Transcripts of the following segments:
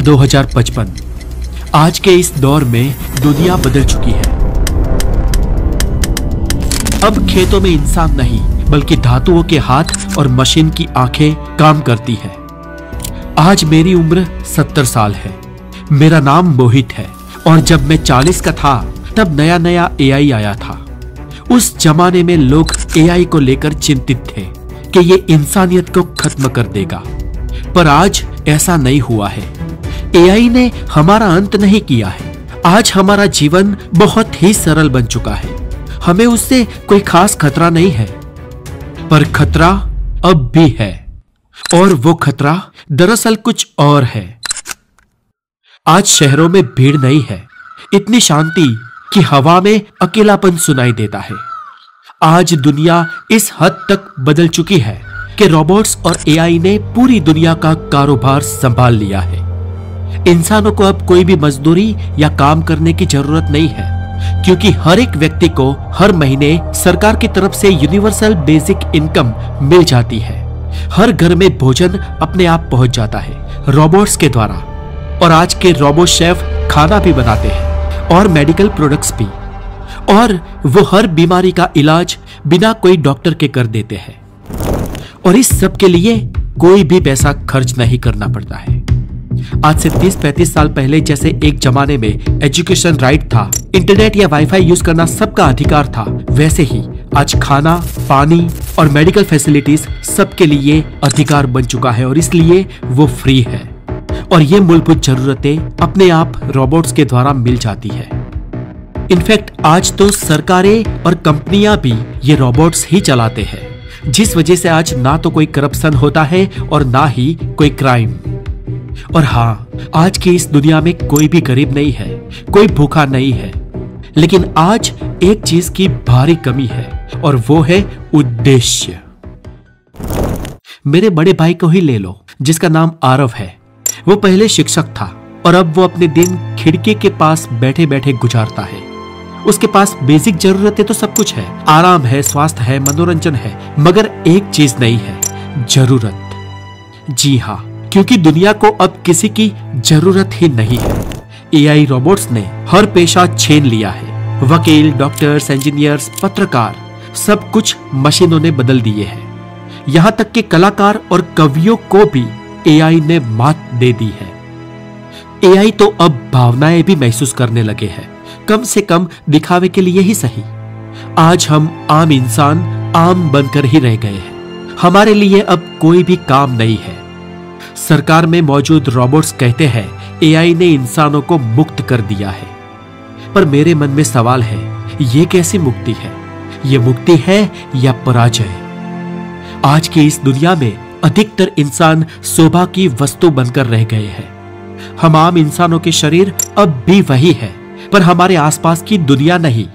2055। आज के इस दौर में दुनिया बदल चुकी है। अब खेतों में इंसान नहीं बल्कि धातुओं के हाथ और मशीन की आंखें काम करती है। आज मेरी उम्र 70 साल है। मेरा नाम मोहित है और जब मैं 40 का था तब नया नया एआई आया था। उस जमाने में लोग एआई को लेकर चिंतित थे कि ये इंसानियत को खत्म कर देगा, पर आज ऐसा नहीं हुआ है। एआई ने हमारा अंत नहीं किया है। आज हमारा जीवन बहुत ही सरल बन चुका है। हमें उससे कोई खास खतरा नहीं है, पर खतरा अब भी है, और वो खतरा दरअसल कुछ और है। आज शहरों में भीड़ नहीं है, इतनी शांति कि हवा में अकेलापन सुनाई देता है। आज दुनिया इस हद तक बदल चुकी है कि रोबोट्स और एआई ने पूरी दुनिया का कारोबार संभाल लिया है। इंसानों को अब कोई भी मजदूरी या काम करने की जरूरत नहीं है, क्योंकि हर एक व्यक्ति को हर महीने सरकार की तरफ से यूनिवर्सल बेसिक इनकम मिल जाती है। हर घर में भोजन अपने आप पहुंच जाता है रोबोट्स के द्वारा। और आज के रोबोट शेफ खाना भी बनाते हैं और मेडिकल प्रोडक्ट्स भी, और वो हर बीमारी का इलाज बिना कोई डॉक्टर के कर देते हैं। और इस सब के लिए कोई भी पैसा खर्च नहीं करना पड़ता है। आज से 30-35 साल पहले जैसे एक जमाने में एजुकेशन राइट था, इंटरनेट या वाईफाई यूज करना सबका अधिकार था, वैसे ही आज खाना, पानी और मेडिकल फैसिलिटीज सबके लिए अधिकार बन चुका है, और इसलिए वो फ्री है। और ये मूलभूत जरूरतें अपने आप रोबोट्स के द्वारा मिल जाती है। इनफैक्ट आज तो सरकारें और कंपनियां भी ये रोबोट्स ही चलाते हैं, जिस वजह से आज ना तो कोई करप्शन होता है और ना ही कोई क्राइम। और हाँ, आज की इस दुनिया में कोई भी गरीब नहीं है, कोई भूखा नहीं है। लेकिन आज एक चीज की भारी कमी है, और वो है उद्देश्य। मेरे बड़े भाई को ही ले लो, जिसका नाम आरव है। वो पहले शिक्षक था और अब वो अपने दिन खिड़की के पास बैठे बैठे गुजारता है। उसके पास बेसिक जरूरतें तो सब कुछ है, आराम है, स्वास्थ्य है, मनोरंजन है, मगर एक चीज नहीं है, जरूरत। जी हाँ, क्योंकि दुनिया को अब किसी की जरूरत ही नहीं है। एआई रोबोट्स ने हर पेशा छीन लिया है। वकील, डॉक्टर्स, इंजीनियर्स, पत्रकार, सब कुछ मशीनों ने बदल दिए हैं। यहां तक कि कलाकार और कवियों को भी एआई ने मात दे दी है। एआई तो अब भावनाएं भी महसूस करने लगे हैं, कम से कम दिखावे के लिए ही सही। आज हम आम इंसान आम बनकर ही रह गए हैं। हमारे लिए अब कोई भी काम नहीं है। सरकार में मौजूद रोबोट्स कहते हैं एआई ने इंसानों को मुक्त कर दिया है, पर मेरे मन में सवाल है, ये कैसी मुक्ति है? ये मुक्ति है या पराजय? आज की इस दुनिया में अधिकतर इंसान शोभा की वस्तु बनकर रह गए हैं। हम आम इंसानों के शरीर अब भी वही है, पर हमारे आसपास की दुनिया नहीं।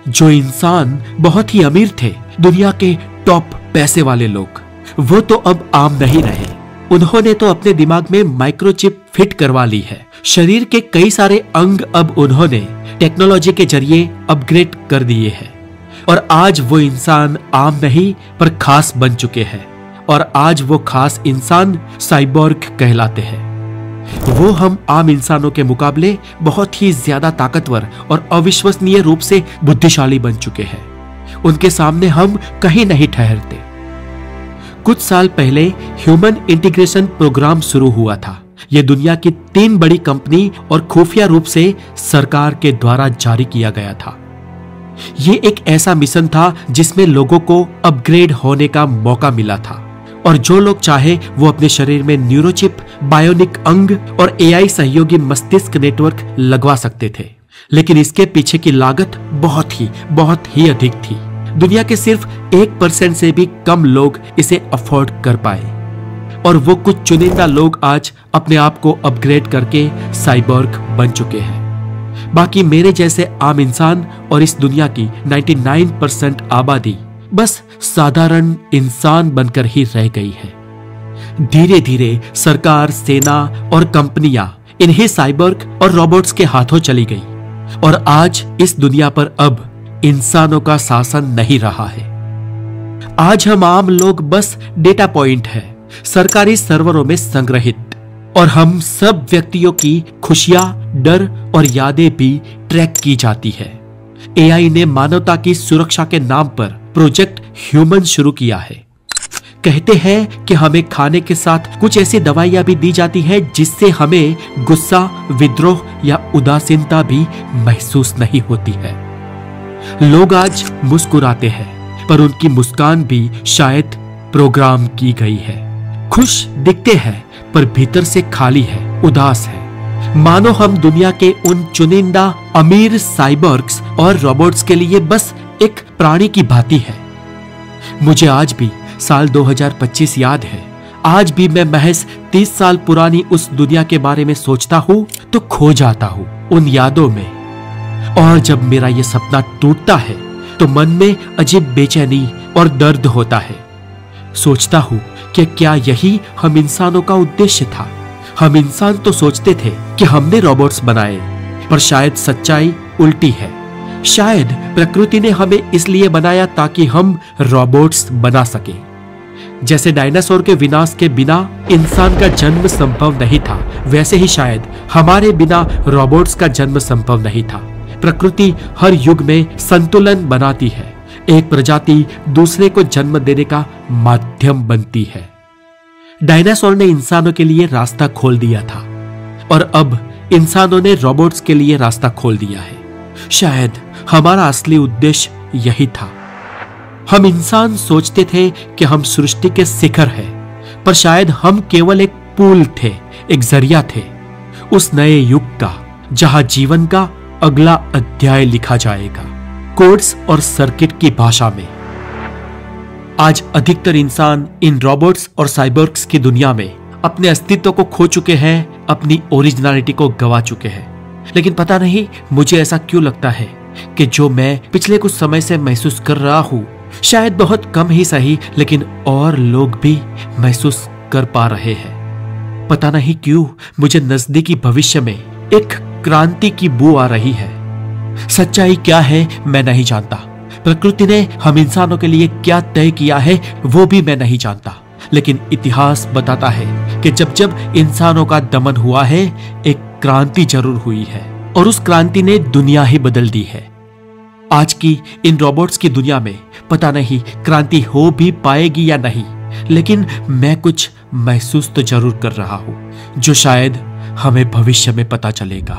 जो इंसान बहुत ही अमीर थे, दुनिया के टॉप पैसे वाले लोग, वो तो अब आम नहीं रहे। उन्होंने तो अपने दिमाग में माइक्रोचिप फिट करवा ली है। शरीर के कई सारे अंग अब उन्होंने टेक्नोलॉजी के जरिए अपग्रेड कर दिए हैं, और आज वो इंसान आम नहीं पर खास बन चुके हैं। और आज वो खास इंसान साइबोर्ग कहलाते हैं। वो हम आम इंसानों के मुकाबले बहुत ही ज्यादा ताकतवर और अविश्वसनीय रूप से बुद्धिशाली बन चुके हैं। उनके सामने हम कहीं नहीं ठहरते। कुछ साल पहले ह्यूमन इंटीग्रेशन प्रोग्राम शुरू हुआ था। यह दुनिया की 3 बड़ी कंपनी और खुफिया रूप से सरकार के द्वारा जारी किया गया था। यह एक ऐसा मिशन था जिसमें लोगों को अपग्रेड होने का मौका मिला था, और जो लोग चाहे वो अपने शरीर में न्यूरोचिप, बायोनिक अंग और एआई सहयोगी मस्तिष्क नेटवर्क लगवा सकते थे। लेकिन इसके पीछे की लागत बहुत ही अधिक थी। दुनिया के सिर्फ 1% से भी कम लोग इसे अफोर्ड कर पाए, और वो कुछ चुनिंदा लोग आज अपने आप को अपग्रेड करके साइबोर्ग बन चुके हैं। बाकी मेरे जैसे आम इंसान और इस दुनिया की 99% आबादी बस साधारण इंसान बनकर ही रह गई है। धीरे धीरे सरकार, सेना और कंपनियां इन्हीं साइबोर्ग और रोबोट्स के हाथों चली गई, और आज इस दुनिया पर अब इंसानों का शासन नहीं रहा है। आज हम आम लोग बस डेटा पॉइंट है, सरकारी सर्वरों में संग्रहित। और हम सब व्यक्तियों की खुशियां, डर और यादें भी ट्रैक की जाती है। एआई ने मानवता की सुरक्षा के नाम पर प्रोजेक्ट ह्यूमन शुरू किया है। कहते हैं कि हमें खाने के साथ कुछ ऐसी दवाइयां भी दी जाती है जिससे हमें गुस्सा, विद्रोह या उदासीनता भी महसूस नहीं होती है। लोग आज मुस्कुराते हैं, पर उनकी मुस्कान भी शायद प्रोग्राम की गई है। खुश दिखते हैं, पर भीतर से खाली है, उदास है। मानो हम दुनिया के उन चुनिंदा अमीर साइबर्ग्स और रोबोट्स के लिए बस एक प्राणी की भांति है। मुझे आज भी साल 2025 याद है। आज भी मैं महज 30 साल पुरानी उस दुनिया के बारे में सोचता हूं तो खो जाता हूं उन यादों में। और जब मेरा यह सपना टूटता है तो मन में अजीब बेचैनी और दर्द होता है। सोचता हूं कि क्या यही हम इंसानों का उद्देश्य था। हम इंसान तो सोचते थे कि हमने रोबोट्स बनाए, पर शायद सच्चाई उल्टी है। शायद प्रकृति ने हमें इसलिए बनाया ताकि हम रोबोट्स बना सके। जैसे डायनासोर के विनाश के बिना इंसान का जन्म संभव नहीं था, वैसे ही शायद हमारे बिना रोबोट्स का जन्म संभव नहीं था। प्रकृति हर युग में संतुलन बनाती है। एक प्रजाति दूसरे को जन्म देने का माध्यम बनती है। डायनासोर ने इंसानों के लिए रास्ता खोल दिया था और अब इंसानों ने रोबोट्स के लिए रास्ता खोल दिया है। शायद हमारा असली उद्देश्य यही था। हम इंसान सोचते थे कि हम सृष्टि के शिखर हैं, पर शायद हम केवल एक पुल थे, एक जरिया थे उस नए युग का जहां जीवन का अगला अध्याय लिखा जाएगा, कोड्स और सर्किट की भाषा में। आज अधिकतर इंसान इन रोबोट्स और साइबर्ग्स की दुनिया में अपने अस्तित्व को खो चुके हैं, अपनी ओरिजिनलिटी को गवा चुके हैं। लेकिन पता नहीं मुझे ऐसा क्यों लगता है कि जो मैं पिछले कुछ समय से महसूस कर रहा हूं, शायद बहुत कम ही सही, लेकिन और लोग भी महसूस कर पा रहे हैं। पता नहीं क्यों मुझे नजदीकी भविष्य में एक क्रांति की बू आ रही है। सच्चाई क्या है मैं नहीं जानता। प्रकृति ने हम इंसानों के लिए क्या तय किया है वो भी मैं नहीं जानता, लेकिन इतिहास बताता है कि जब जब इंसानों का दमन हुआ है, एक क्रांति जरूर हुई है और उस क्रांति ने दुनिया ही बदल दी है। आज की इन रोबोट्स की दुनिया में पता नहीं क्रांति हो भी पाएगी या नहीं, लेकिन मैं कुछ महसूस तो जरूर कर रहा हूं जो शायद हमें भविष्य में पता चलेगा।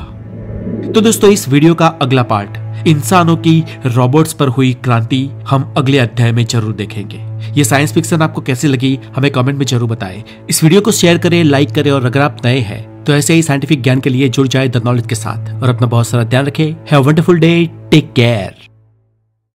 तो दोस्तों, इस वीडियो का अगला पार्ट इंसानों की रोबोट्स पर हुई क्रांति हम अगले अध्याय में जरूर देखेंगे। ये साइंस फिक्शन आपको कैसी लगी हमें कमेंट में जरूर बताएं। इस वीडियो को शेयर करें, लाइक करें और अगर आप नए हैं तो ऐसे ही साइंटिफिक ज्ञान के लिए जुड़ जाए द नॉलेज के साथ और अपना बहुत सारा ध्यान रखें। Have a wonderful day, take care.